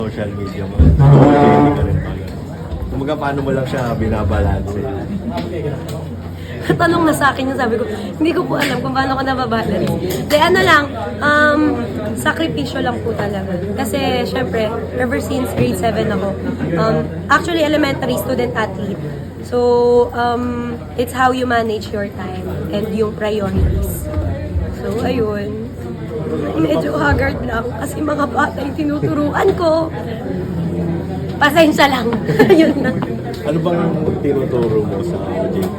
social media mo? Hindi ka rin pala. Kumaga, paano mo lang siya binabalanse? Tanong na sa akin yung sabi ko, hindi ko po alam kung paano ko nababalance. Di ano lang, sakripisyo lang po talaga. Kasi syempre, ever since grade 7 ako, actually elementary student athlete. So, it's how you manage your time and yung priorities. So, ayun. Medyo haggard lang kasi mga bata yung tinuturuan ko. Pasensya lang. Yun na. Ano bang tinuturo mo sa JP?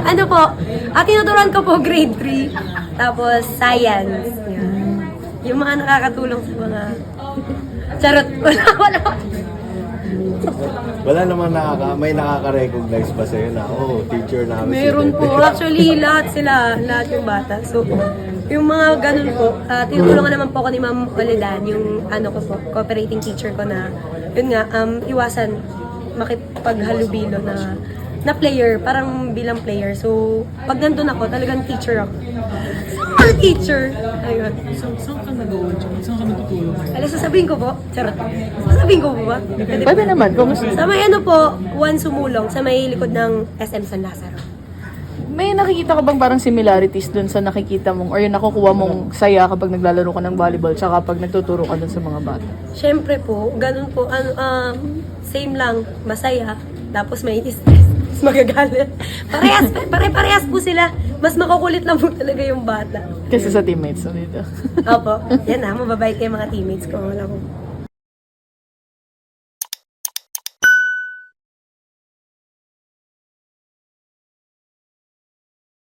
Ano po, tinuturuan ko po grade 3, tapos science. Yan. Yung mga nakakatulong sa mga... Charot, wala. Wala naman may nakaka-recognize ba sa'yo na, teacher namin Meron po, actually lahat yung bata. So, yung mga ganun po, tinutulungan naman po ako ni Ma'am Oledan, yung ko po, cooperating teacher ko na, yun nga, iwasan makipaghalubilo na player, parang bilang player. So, pag nandun ako, talagang teacher ako. Super teacher! Ayun. Saan ka nag-uwan? Saan ka natutulong? Sasabihin ko po, charot. Sasabihin ko po ba? Pwede naman, kung Sa may Juan Sumulong, sa may likod ng SM San Lazaro. may nakikita ka bang parang similarities dun sa nakikita mong or yung nakukuha mong saya kapag naglalaro ka ng volleyball tsaka kapag nagtuturo ka dun sa mga bata? Siyempre po, ganun po, same lang, masaya, tapos may stress, mas magagalit. Pare-parehas po sila. Mas makukulit lang po talaga yung bata. Kasi sa teammates mo dito. Opo, yan mababait kayo mga teammates ko. Wala po.